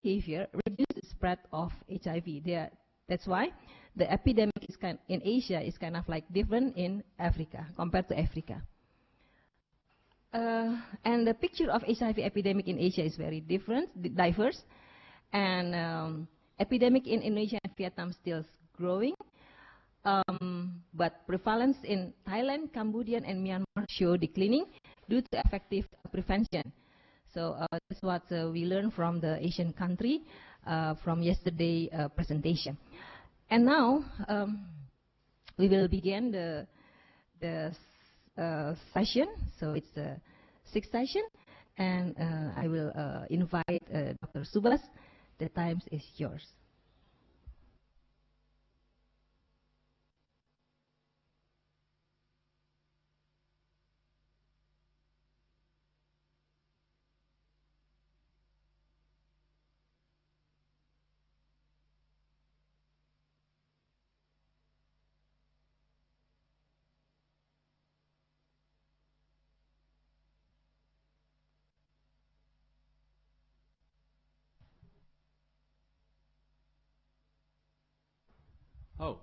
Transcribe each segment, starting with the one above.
behavior reduce the spread of HIV. That's why the epidemic in Asia is kind of like different in Africa compared to Africa. And the picture of HIV epidemic in Asia is very diverse, and epidemic in Indonesia and Vietnam still growing, but prevalence in Thailand, Cambodia, and Myanmar show declining due to effective prevention. So that's what we learned from the Asian country from yesterday presentation. And now we will begin the session. So it's the sixth session, and I will invite Dr. Subas. The time is yours. Oh,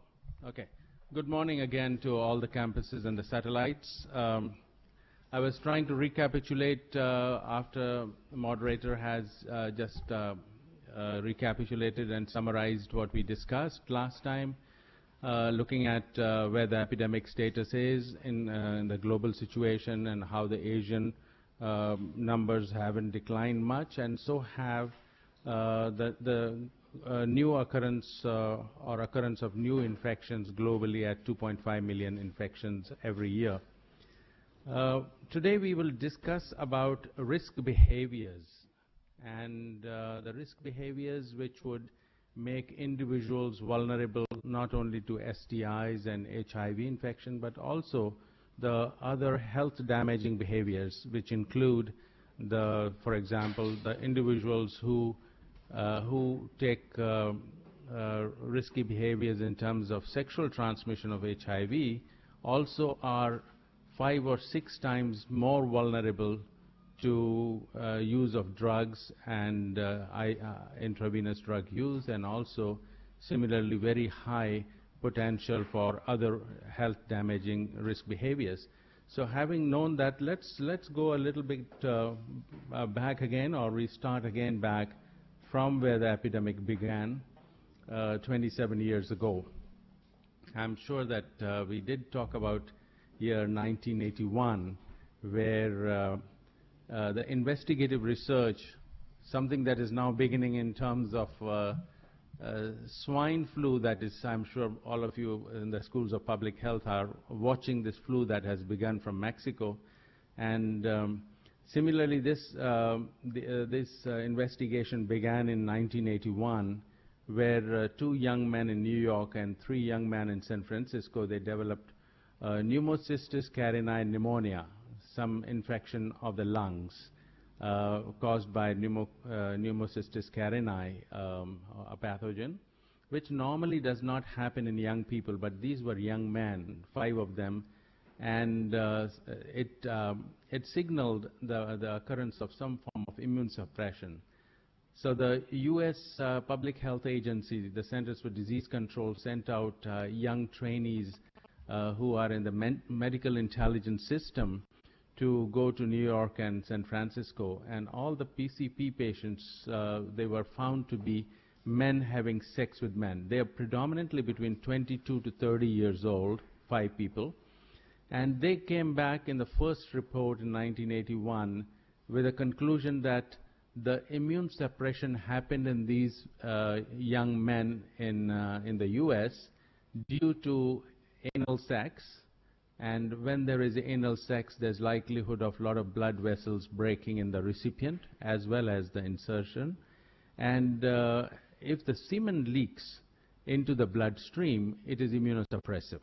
okay. Good morning again to all the campuses and the satellites. I was trying to recapitulate after the moderator has just recapitulated and summarized what we discussed last time, looking at where the epidemic status is in the global situation and how the Asian numbers haven't declined much, and so have the new occurrence or occurrence of new infections globally at 2.5 million infections every year. Today we will discuss about risk behaviors and the risk behaviors which would make individuals vulnerable not only to STIs and HIV infection, but also the other health damaging behaviors, which include for example, the individuals who take risky behaviors in terms of sexual transmission of HIV also are 5 or 6 times more vulnerable to use of drugs and intravenous drug use, and also similarly very high potential for other health damaging risk behaviors. So having known that, let's go a little bit back again, or restart again back from where the epidemic began 27 years ago. I'm sure that we did talk about year 1981, where the investigative research, something that is now beginning in terms of swine flu, that is, I'm sure all of you in the schools of public health are watching this flu that has begun from Mexico. And similarly, this investigation began in 1981, where 2 young men in New York and 3 young men in San Francisco, they developed pneumocystis carinii pneumonia, some infection of the lungs caused by pneumocystis carinii, a pathogen, which normally does not happen in young people, but these were young men, 5 of them, and it signaled the occurrence of some form of immune suppression. So the U.S. Public Health Agency, the Centers for Disease Control, sent out young trainees who are in the medical intelligence system to go to New York and San Francisco, and all the PCP patients, they were found to be men having sex with men. They are predominantly between 22 to 30 years old, 5 people. And they came back in the first report in 1981 with a conclusion that the immune suppression happened in these young men in the US due to anal sex. And when there is anal sex, there's likelihood of a lot of blood vessels breaking in the recipient as well as the insertion. And if the semen leaks into the bloodstream, it is immunosuppressive.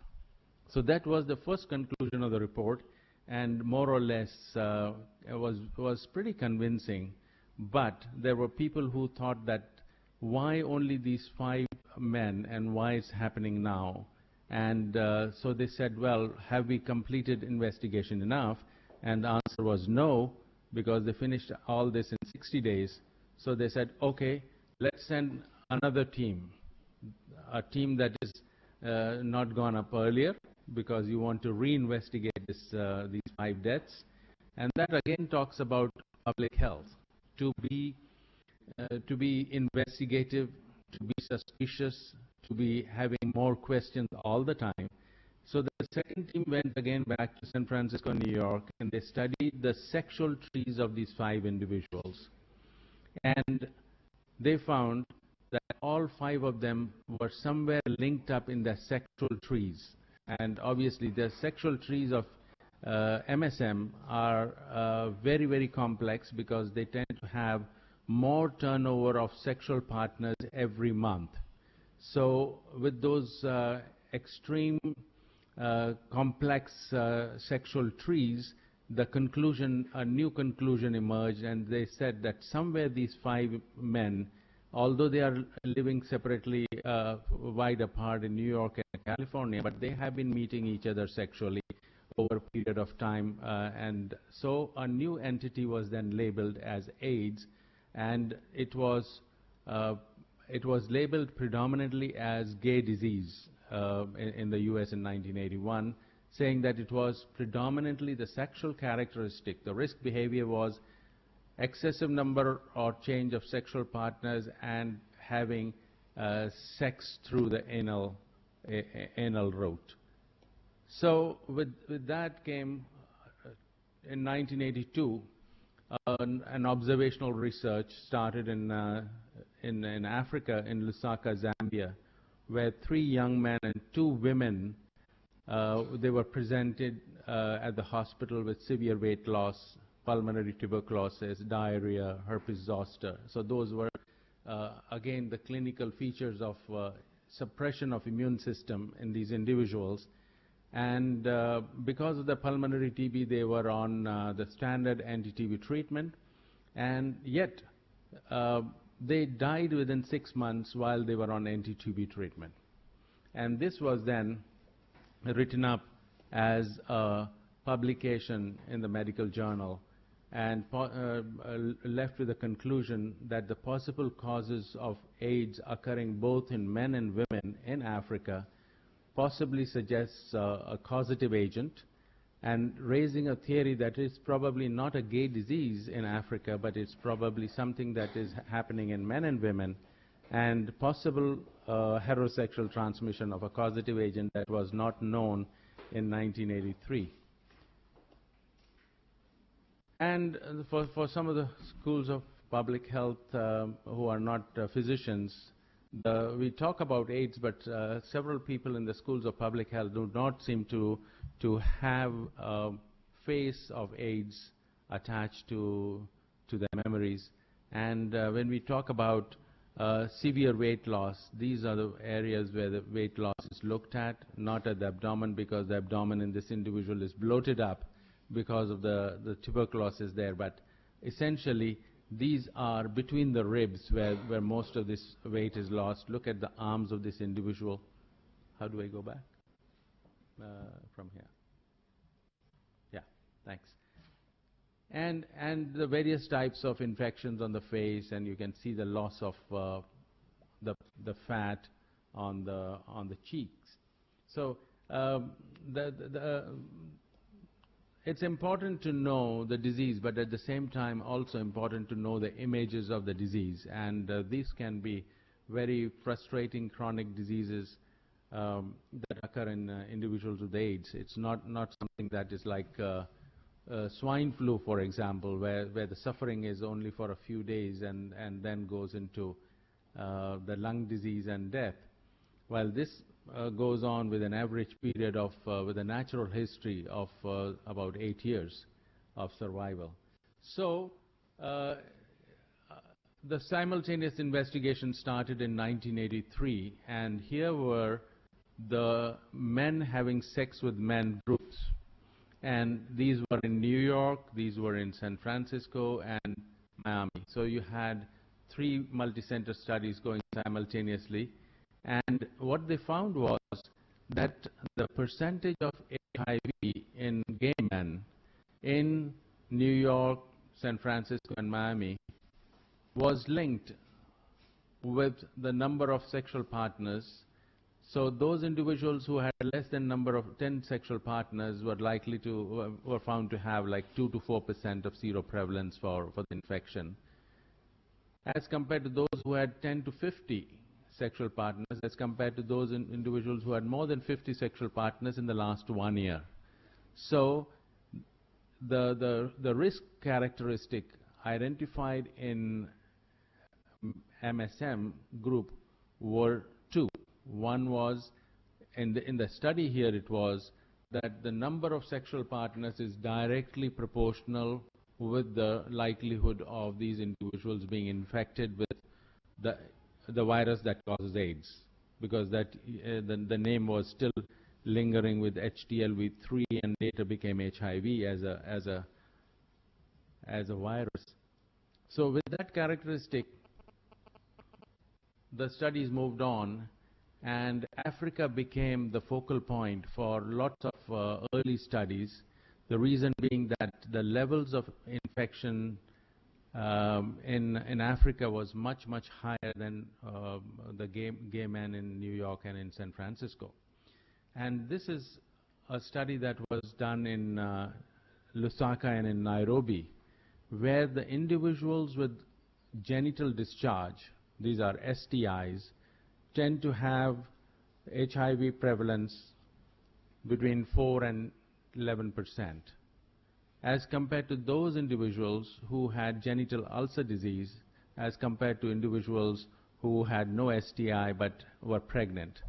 So that was the first conclusion of the report, and more or less it was pretty convincing. But there were people who thought that why only these 5 men and why it's happening now? And so they said, well, have we completed investigation enough? And the answer was no, because they finished all this in 60 days. So they said, okay, let's send another team, a team that is not gone up earlier, because you want to reinvestigate these 5 deaths. And that again talks about public health, to be investigative, to be suspicious, to be having more questions all the time. So the second team went again back to San Francisco, New York, and they studied the sexual trees of these 5 individuals. And they found that all 5 of them were somewhere linked up in their sexual trees. And obviously the sexual trees of MSM are very, very complex, because they tend to have more turnover of sexual partners every month. So with those extreme complex sexual trees, a new conclusion emerged, and they said that somewhere these 5 men, although they are living separately, wide apart in New York and California, but they have been meeting each other sexually over a period of time, and so a new entity was then labeled as AIDS, and it was labeled predominantly as gay disease in the US in 1981, saying that it was predominantly the sexual characteristic. The risk behavior was excessive number or change of sexual partners and having sex through the anal route. So with that came, in 1982, an observational research started in Africa, in Lusaka, Zambia, where 3 young men and 2 women, they were presented at the hospital with severe weight loss, pulmonary tuberculosis, diarrhea, herpes zoster. So those were, again, the clinical features of suppression of immune system in these individuals. And because of the pulmonary TB, they were on the standard anti-TB treatment, and yet they died within 6 months while they were on anti-TB treatment. And this was then written up as a publication in the medical journal, and left with the conclusion that the possible causes of AIDS occurring both in men and women in Africa possibly suggests a causative agent, and raising a theory that it's probably not a gay disease in Africa, but it's probably something that is happening in men and women, and possible heterosexual transmission of a causative agent that was not known in 1983. And for some of the schools of public health who are not physicians, we talk about AIDS, but several people in the schools of public health do not seem to have a face of AIDS attached to their memories. And when we talk about severe weight loss, these are the areas where the weight loss is looked at, not at the abdomen, because the abdomen in this individual is bloated up because of the tuberculosis there. But essentially, these are between the ribs where most of this weight is lost. Look at the arms of this individual. How do I go back? From here. Yeah, thanks. And the various types of infections on the face, and you can see the loss of the fat on the cheeks. So it's important to know the disease, but at the same time also important to know the images of the disease. And these can be very frustrating chronic diseases that occur in individuals with AIDS. It's not something that is like swine flu, for example, where the suffering is only for a few days and then goes into the lung disease and death. While this goes on with an average period of, with a natural history of about 8 years of survival. So the simultaneous investigation started in 1983, and here were the men having sex with men groups. And these were in New York, these were in San Francisco, and Miami. So you had 3 multi-center studies going simultaneously. And what they found was that the percentage of HIV in gay men in New York, San Francisco, and Miami was linked with the number of sexual partners. So those individuals who had less than number of 10 sexual partners were likely to, were found to have like 2 to 4% of seroprevalence for the infection, as compared to those who had 10 to 50 sexual partners, as compared to those individuals who had more than 50 sexual partners in the last 1 year. So the risk characteristic identified in MSM group were two. One was, in the study here, it was that the number of sexual partners is directly proportional with the likelihood of these individuals being infected with the virus that causes AIDS, because that the name was still lingering with HTLV3 and later became HIV as a virus. So with that characteristic, the studies moved on, and Africa became the focal point for lots of early studies. The reason being that the levels of infection in Africa was much higher than the gay men in New York and in San Francisco. And this is a study that was done in Lusaka and in Nairobi, where the individuals with genital discharge, these are STIs, tend to have HIV prevalence between 4 and 11%, as compared to those individuals who had genital ulcer disease, as compared to individuals who had no STI but were pregnant.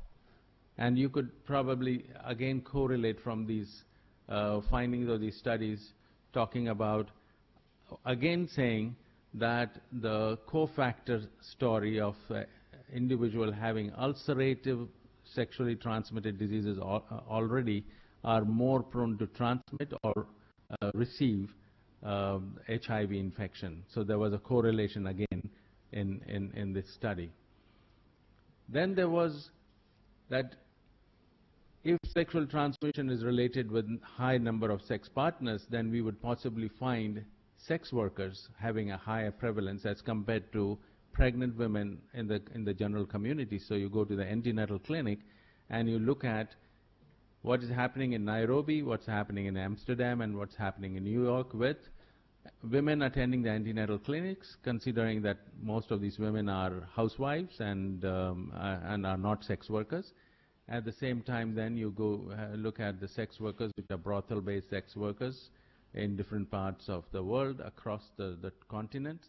And you could probably again correlate from these findings of these studies, talking about, again saying that the cofactor story of individual having ulcerative sexually transmitted diseases already are more prone to transmit or receive HIV infection. So there was a correlation again in this study. Then there was that if sexual transmission is related with high number of sex partners, then we would possibly find sex workers having a higher prevalence as compared to pregnant women in the general community. So you go to the antenatal clinic and you look at what is happening in Nairobi, what's happening in Amsterdam, and what's happening in New York with women attending the antenatal clinics, considering that most of these women are housewives and are not sex workers. At the same time, then you go look at the sex workers, which are brothel-based sex workers in different parts of the world across the continent.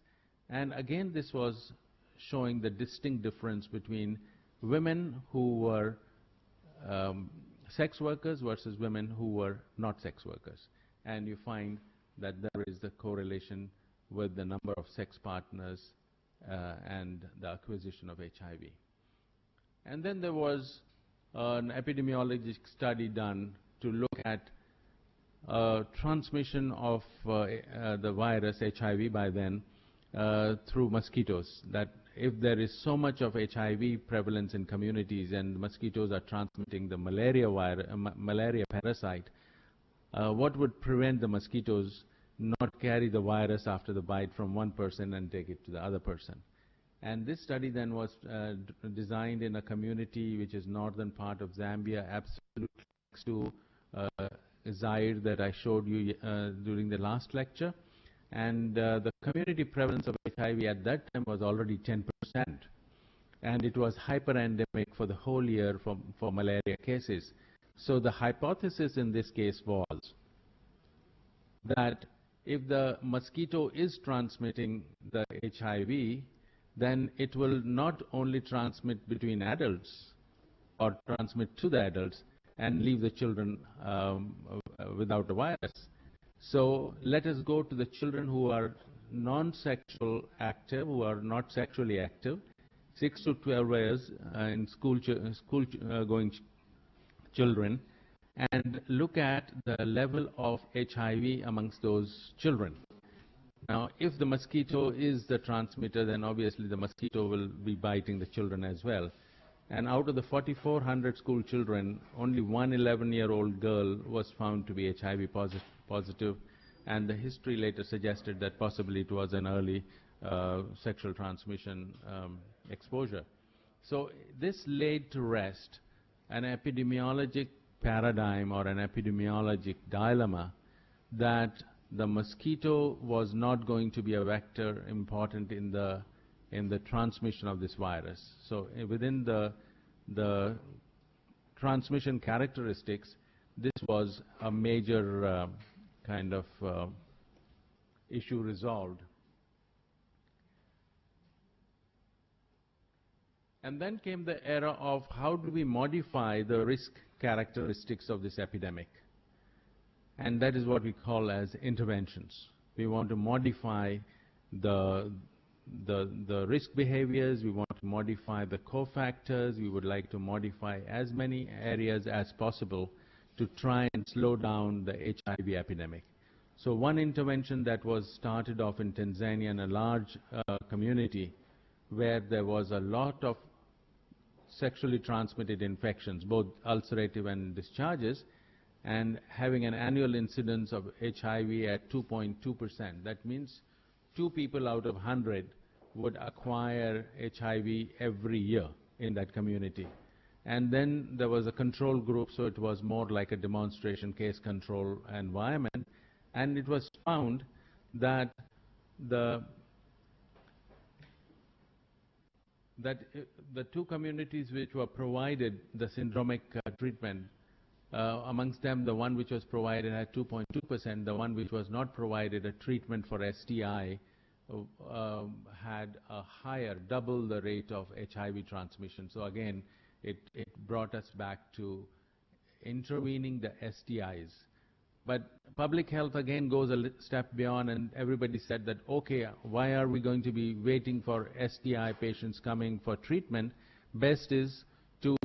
And again, this was showing the distinct difference between women who were sex workers versus women who were not sex workers. And you find that there is the correlation with the number of sex partners and the acquisition of HIV. And then there was an epidemiologic study done to look at transmission of the virus HIV by then through mosquitoes, that if there is so much of HIV prevalence in communities and mosquitoes are transmitting the malaria parasite, what would prevent the mosquitoes not carry the virus after the bite from one person and take it to the other person? And this study then was designed in a community which is northern part of Zambia, absolutely next to Zaire that I showed you during the last lecture. And the community prevalence of HIV at that time was already 10%. And it was hyperendemic for the whole year for malaria cases. So the hypothesis in this case was that if the mosquito is transmitting the HIV, then it will not only transmit between adults or transmit to the adults and leave the children without the virus. So let us go to the children who are non-sexual active, who are not sexually active, 6 to 12 years in school going children, and look at the level of HIV amongst those children. Now, if the mosquito is the transmitter, then obviously the mosquito will be biting the children as well. And out of the 4,400 school children, only one 11-year-old girl was found to be HIV positive, and the history later suggested that possibly it was an early sexual transmission exposure. So this laid to rest an epidemiologic paradigm or an epidemiologic dilemma that the mosquito was not going to be a vector important in the transmission of this virus. So within the transmission characteristics, this was a major kind of issue resolved. And then came the era of how do we modify the risk characteristics of this epidemic. And that is what we call as interventions. We want to modify the risk behaviors, we want to modify the cofactors, we would like to modify as many areas as possible to try and slow down the HIV epidemic. So one intervention that was started off in Tanzania in a large community where there was a lot of sexually transmitted infections, both ulcerative and discharges, and having an annual incidence of HIV at 2.2%. That means 2 people out of 100 would acquire HIV every year in that community. And then there was a control group, so it was more like a demonstration case control environment. And it was found that the 2 communities which were provided the syndromic treatment, amongst them the one which was provided at 2.2%, the one which was not provided a treatment for STI had a higher, double the rate of HIV transmission. So again, it brought us back to intervening the STIs. But public health again goes a step beyond, and everybody said that, okay, why are we going to be waiting for STI patients coming for treatment? Best is to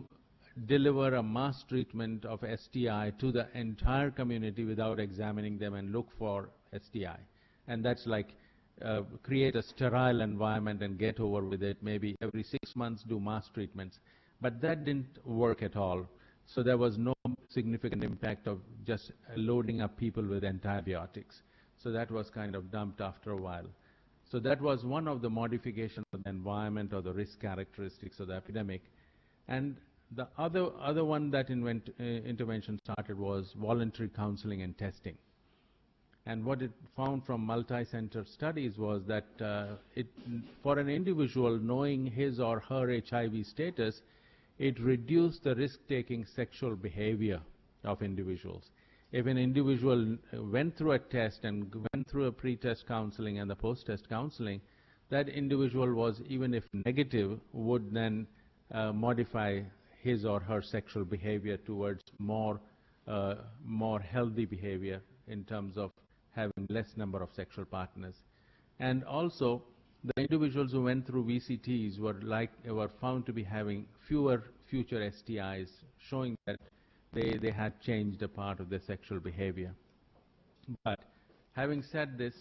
deliver a mass treatment of STI to the entire community without examining them and look for STI. And that's like create a sterile environment and get over with it. Maybe every 6 months do mass treatments. But that didn't work at all. So there was no significant impact of just loading up people with antibiotics. So that was kind of dumped after a while. So that was one of the modifications of the environment or the risk characteristics of the epidemic. And the other one that intervention started was voluntary counseling and testing. And what it found from multi-center studies was that for an individual knowing his or her HIV status, it reduced the risk-taking sexual behavior of individuals. If an individual went through a test and went through a pre-test counseling and the post-test counseling, that individual was, even if negative, would then modify his or her sexual behavior towards more healthy behavior in terms of having less number of sexual partners. And also, the individuals who went through VCTs were found to be having fewer future STIs, showing that they had changed a part of their sexual behavior. But having said this,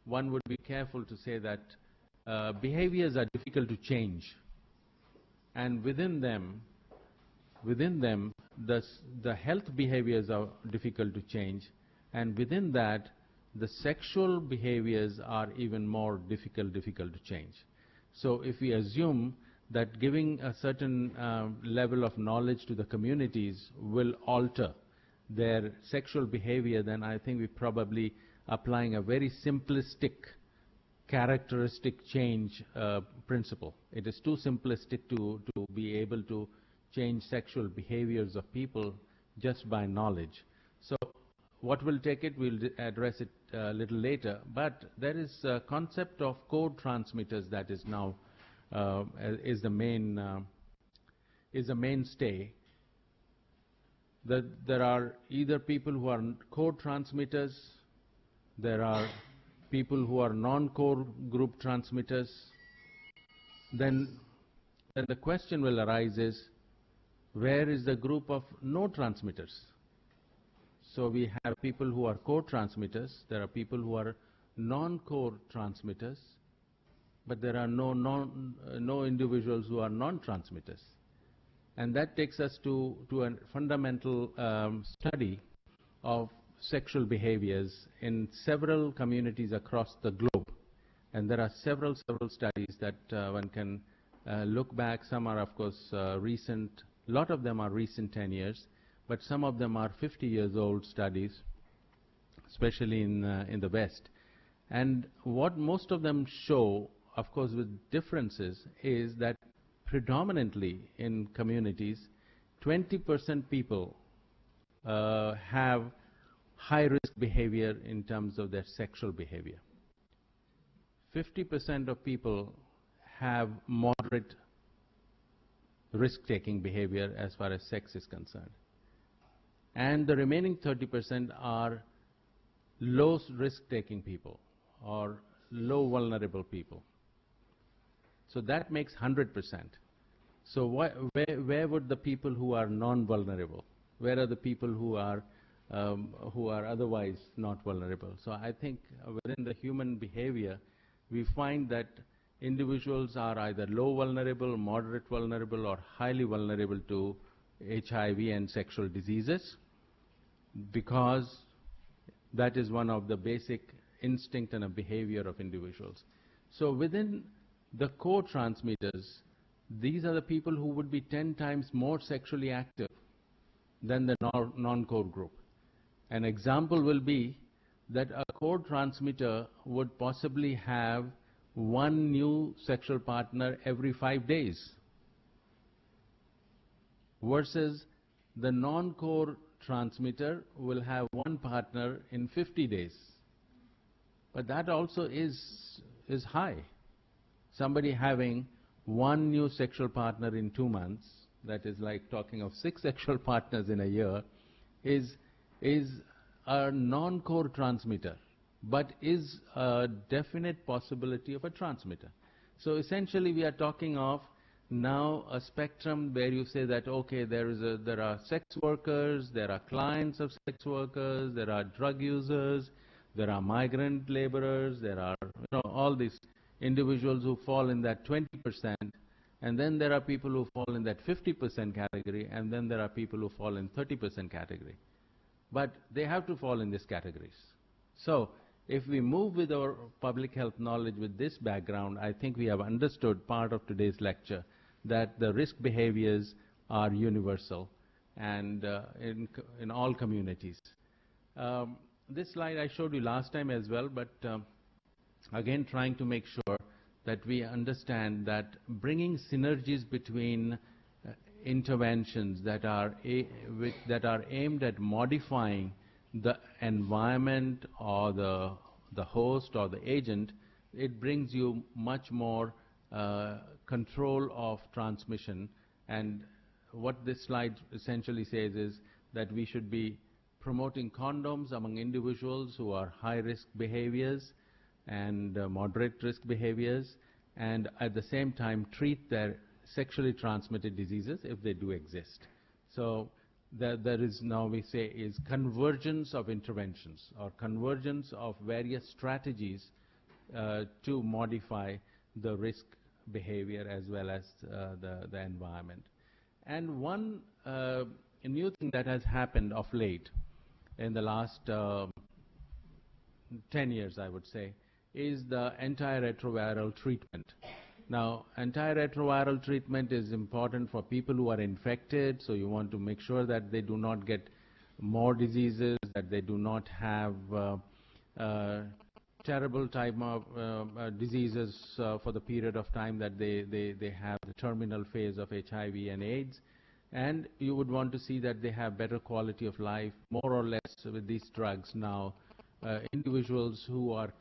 one would be careful to say that behaviors are difficult to change. And within them, the health behaviors are difficult to change. And within that, the sexual behaviors are even more difficult to change. So if we assume that giving a certain level of knowledge to the communities will alter their sexual behavior, then I think we're probably applying a very simplistic characteristic change principle. It is too simplistic to be able to change sexual behaviors of people just by knowledge. So what will take it, we'll address it a little later, but there is a concept of co-transmitters that is now is the mainstay. There are either people who are co-transmitters, there are people who are non-core group transmitters. Then the question will arise is, where is the group of no transmitters? So we have people who are co-transmitters, there are people who are non-core transmitters, but there are no individuals who are non-transmitters. And that takes us to a fundamental study of sexual behaviors in several communities across the globe. And there are several studies that one can look back. Some are, of course, recent. A lot of them are recent 10 years, but some of them are 50 years old studies, especially in the West. And what most of them show, of course, with differences, is that predominantly in communities, 20% people have high-risk behavior in terms of their sexual behavior. 50% of people have moderate risk-taking behavior as far as sex is concerned. And the remaining 30% are low risk-taking people or low vulnerable people. So that makes 100%. So where would the people who are non-vulnerable, where are the people who are otherwise not vulnerable? So I think within the human behavior, we find that individuals are either low vulnerable, moderate vulnerable, or highly vulnerable to HIV and sexual diseases, because that is one of the basic instinct and a behavior of individuals. So within the core transmitters, these are the people who would be 10 times more sexually active than the non-core group. An example will be that a core transmitter would possibly have one new sexual partner every 5 days, versus the non-core transmitter will have one partner in 50 days. But that also is high. Somebody having one new sexual partner in 2 months, that is like talking of 6 sexual partners in a year, is a non-core transmitter, but is a definite possibility of a transmitter. So essentially we are talking of now a spectrum where you say that, okay, there are sex workers, there are clients of sex workers, there are drug users, there are migrant laborers, there are all these individuals who fall in that 20%, and then there are people who fall in that 50% category, and then there are people who fall in 30% category. But they have to fall in these categories. So if we move with our public health knowledge with this background, I think we have understood part of today's lecture that the risk behaviors are universal and in all communities. This slide I showed you last time as well, but again trying to make sure that we understand that bringing synergies between interventions that are aimed at modifying the environment or the host or the agent, it brings you much more control of transmission. And what this slide essentially says is that we should be promoting condoms among individuals who are high-risk behaviors and moderate risk behaviors, and at the same time treat their sexually transmitted diseases if they do exist. So there is now, we say, is convergence of interventions or convergence of various strategies to modify the risk behavior as well as the environment. And one new thing that has happened of late in the last 10 years, I would say, is the antiretroviral treatment. Now, antiretroviral treatment is important for people who are infected, so you want to make sure that they do not get more diseases, that they do not have terrible type of diseases for the period of time that they have the terminal phase of HIV and AIDS. And you would want to see that they have better quality of life, more or less with these drugs now. Individuals who are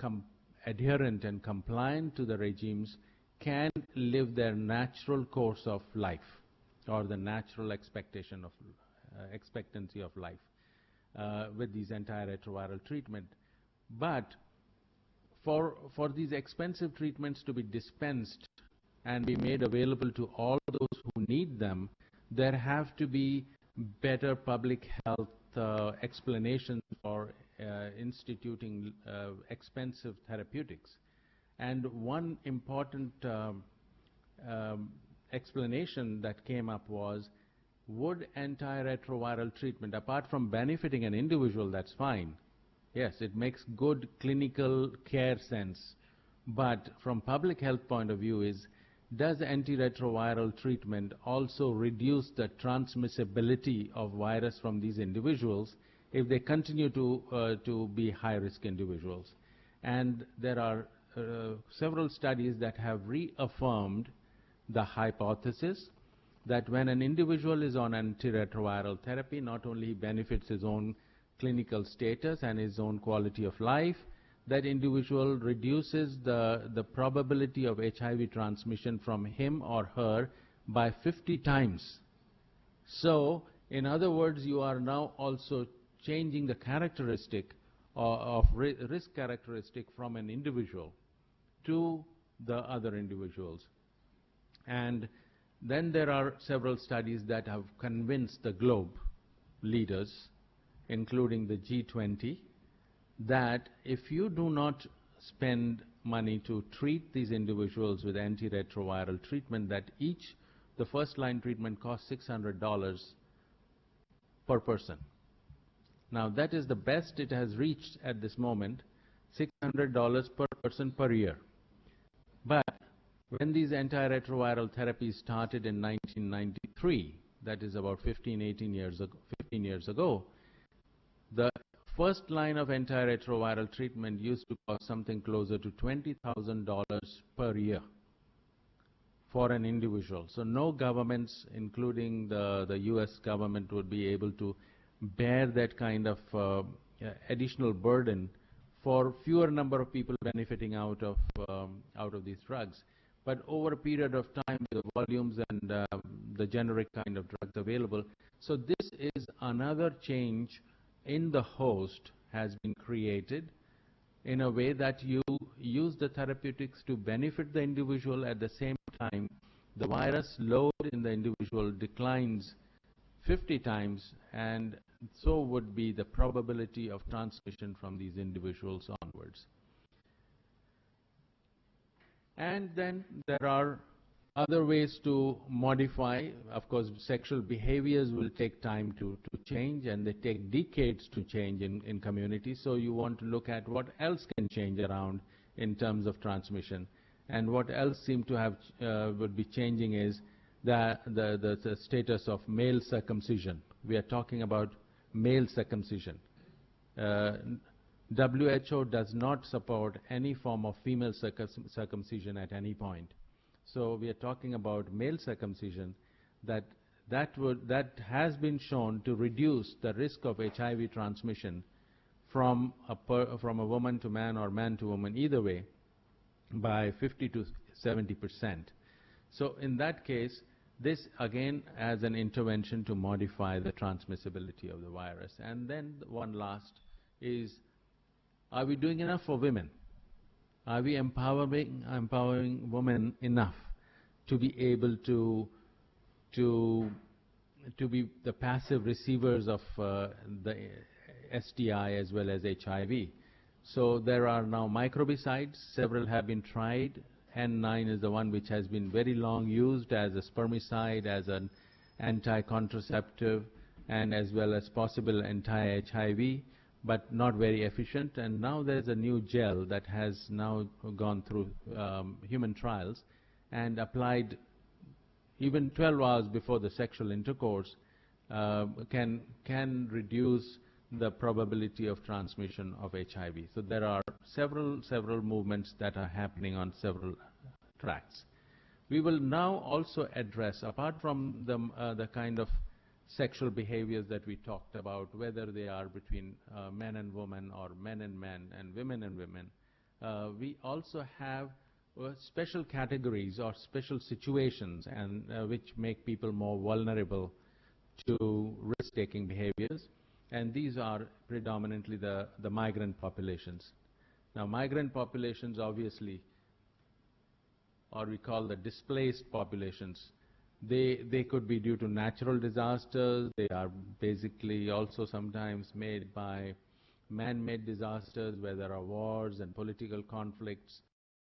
adherent and compliant to the regimes can live their natural course of life, or the natural expectancy of life with these antiretroviral treatment. But for these expensive treatments to be dispensed and be made available to all those who need them, there have to be better public health explanations for instituting expensive therapeutics. And one important explanation that came up was, would antiretroviral treatment, apart from benefiting an individual, that's fine. Yes, it makes good clinical care sense. But from public health point of view is, does antiretroviral treatment also reduce the transmissibility of virus from these individuals if they continue to be high-risk individuals? And there are several studies that have reaffirmed the hypothesis that when an individual is on antiretroviral therapy, not only he benefits his own clinical status and his own quality of life, that individual reduces the probability of HIV transmission from him or her by 50 times. So, in other words, you are now also changing the characteristic of risk characteristic from an individual to the other individuals. And then there are several studies that have convinced the globe leaders, including the G20, that if you do not spend money to treat these individuals with antiretroviral treatment, that the first line treatment costs $600 per person. Now that is the best it has reached at this moment, $600 per person per year. But when these antiretroviral therapies started in 1993, that is about 15 years ago, the first line of antiretroviral treatment used to cost something closer to $20,000 per year for an individual. So no governments, including the US government, would be able to bear that kind of additional burden for fewer number of people benefiting out of these drugs. But over a period of time, the volumes and the generic kind of drugs available. So this is another change in the host has been created in a way that you use the therapeutics to benefit the individual. At the same time, the virus load in the individual declines 50 times, and so would be the probability of transmission from these individuals onwards. And then there are other ways to modify. Of course, sexual behaviors will take time to change, and they take decades to change in communities. So you want to look at what else can change around in terms of transmission. And what else seem to have would be changing is the status of male circumcision. We are talking about male circumcision. WHO does not support any form of female circumcision at any point. So we are talking about male circumcision that has been shown to reduce the risk of HIV transmission from a woman to man or man to woman, either way, by 50 to 70%. So in that case, this again as an intervention to modify the transmissibility of the virus. And then one last is, are we doing enough for women? Are we empowering women enough to be able to be the passive receivers of the STI as well as HIV? So there are now microbicides. Several have been tried. N9 is the one which has been very long used as a spermicide, as an anti-contraceptive, and as well as possible anti-HIV, but not very efficient. And now there's a new gel that has now gone through human trials and applied even 12 hours before the sexual intercourse can reduce the probability of transmission of HIV. So there are several movements that are happening on several tracks. We will now also address, apart from the kind of sexual behaviors that we talked about, whether they are between men and women or men and men and women, we also have special categories or special situations and which make people more vulnerable to risk-taking behaviors. And these are predominantly the migrant populations. Now, migrant populations obviously, or we call the displaced populations, they could be due to natural disasters. They are basically also sometimes made by man-made disasters where there are wars and political conflicts.